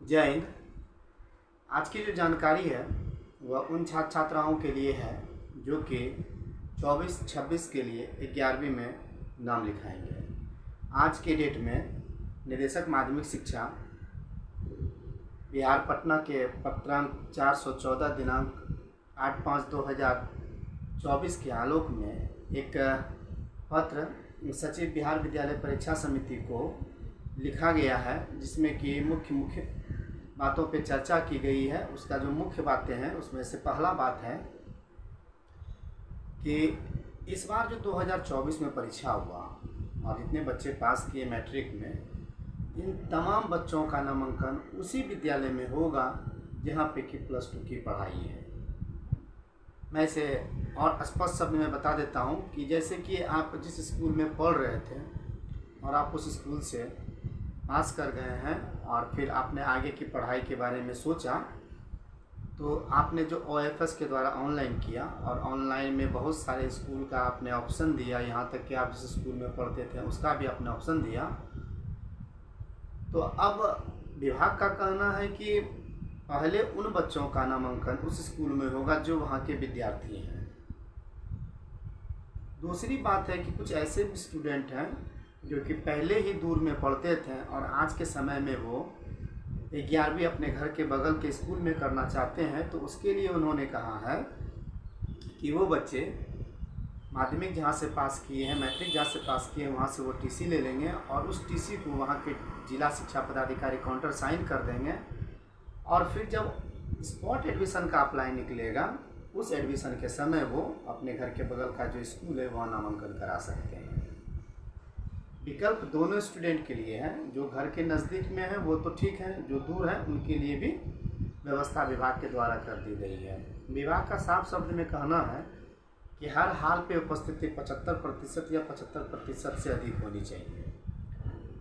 जय हिंद। आज की जो जानकारी है वह उन छात्र छात्राओं के लिए है जो कि 24-26 के लिए 11वीं में नाम लिखाएंगे। आज के डेट में निदेशक माध्यमिक शिक्षा बिहार पटना के पत्रांक 414 दिनांक 8/5/2024 के आलोक में एक पत्र सचिव बिहार विद्यालय परीक्षा समिति को लिखा गया है, जिसमें कि मुख्य बातों पे चर्चा की गई है। उसका जो मुख्य बातें हैं उसमें से पहला बात है कि इस बार जो 2024 में परीक्षा हुआ और जितने बच्चे पास किए मैट्रिक में, इन तमाम बच्चों का नामांकन उसी विद्यालय में होगा जहाँ पे कि +2 की पढ़ाई है। मैं इसे और स्पष्ट शब्द में बता देता हूँ कि जैसे कि आप जिस स्कूल में पढ़ रहे थे और आप उस स्कूल से पास कर गए हैं और फिर आपने आगे की पढ़ाई के बारे में सोचा, तो आपने जो OFS के द्वारा ऑनलाइन किया और ऑनलाइन में बहुत सारे स्कूल का आपने ऑप्शन दिया, यहाँ तक कि आप जिस स्कूल में पढ़ते थे उसका भी आपने ऑप्शन दिया। तो अब विभाग का कहना है कि पहले उन बच्चों का नामांकन उस स्कूल में होगा जो वहाँ के विद्यार्थी हैं। दूसरी बात है कि कुछ ऐसे भी स्टूडेंट हैं जो कि पहले ही दूर में पढ़ते थे और आज के समय में वो 11वीं अपने घर के बगल के स्कूल में करना चाहते हैं, तो उसके लिए उन्होंने कहा है कि वो बच्चे माध्यमिक जहाँ से पास किए हैं, मैट्रिक जहाँ से पास किए हैं, वहाँ से वो TC ले लेंगे और उस TC को वहाँ के जिला शिक्षा पदाधिकारी काउंटर साइन कर देंगे और फिर जब स्पॉट एडमिशन का अप्लाई निकलेगा, उस एडमिशन के समय वो अपने घर के बगल का जो स्कूल है वहाँ नामांकन करा सकते हैं। विकल्प दोनों स्टूडेंट के लिए है। जो घर के नज़दीक में है वो तो ठीक है, जो दूर है उनके लिए भी व्यवस्था विभाग के द्वारा कर दी गई है। विभाग का साफ शब्द में कहना है कि हर हाल पे उपस्थिति 75% या 75% से अधिक होनी चाहिए।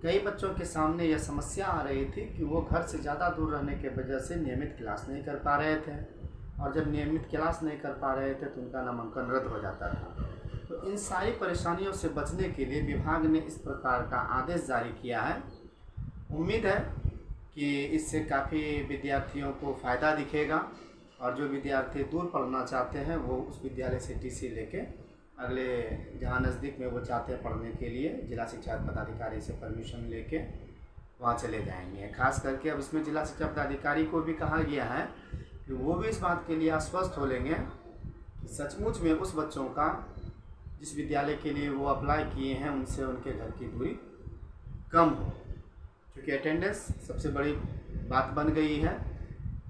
कई बच्चों के सामने यह समस्या आ रही थी कि वो घर से ज़्यादा दूर रहने के वजह से नियमित क्लास नहीं कर पा रहे थे और जब नियमित क्लास नहीं कर पा रहे थे तो उनका नामांकन रद्द हो जाता था। तो इन सारी परेशानियों से बचने के लिए विभाग ने इस प्रकार का आदेश जारी किया है। उम्मीद है कि इससे काफ़ी विद्यार्थियों को फ़ायदा दिखेगा और जो विद्यार्थी दूर पढ़ना चाहते हैं वो उस विद्यालय से TC लेके अगले जहाँ नज़दीक में वो चाहते हैं पढ़ने के लिए जिला शिक्षा पदाधिकारी से परमिशन लेके वहाँ चले जाएंगे। खास करके अब इसमें जिला शिक्षा पदाधिकारी को भी कहा गया है कि वो भी इस बात के लिए आश्वस्त हो लेंगे कि सचमुच में उस बच्चों का जिस विद्यालय के लिए वो अप्लाई किए हैं उनसे उनके घर की दूरी कम हो, क्योंकि अटेंडेंस सबसे बड़ी बात बन गई है।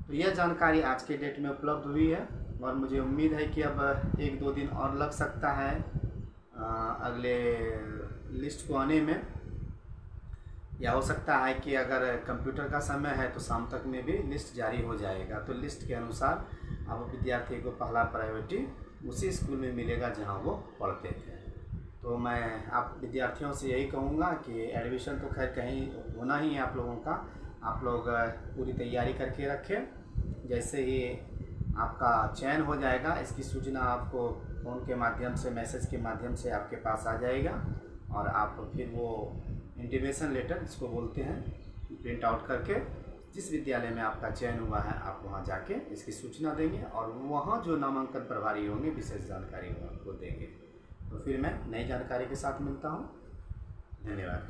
तो यह जानकारी आज के डेट में उपलब्ध हुई है और मुझे उम्मीद है कि अब 1-2 दिन और लग सकता है अगले लिस्ट को आने में, या हो सकता है कि अगर कंप्यूटर का समय है तो शाम तक में भी लिस्ट जारी हो जाएगा। तो लिस्ट के अनुसार अब विद्यार्थी को पहला प्रायोरिटी उसी स्कूल में मिलेगा जहां वो पढ़ते थे। तो मैं आप विद्यार्थियों से यही कहूँगा कि एडमिशन तो खैर कहीं होना ही है आप लोगों का, आप लोग पूरी तैयारी करके रखें। जैसे ही आपका चयन हो जाएगा इसकी सूचना आपको फ़ोन के माध्यम से, मैसेज के माध्यम से आपके पास आ जाएगा और आप फिर वो इंटीमेशन लेटर जिसको बोलते हैं प्रिंट आउट करके जिस विद्यालय में आपका चयन हुआ है आप वहां जाके इसकी सूचना देंगे और वहां जो नामांकन प्रभारी होंगे विशेष जानकारी वो आपको देंगे। तो फिर मैं नई जानकारी के साथ मिलता हूं। धन्यवाद।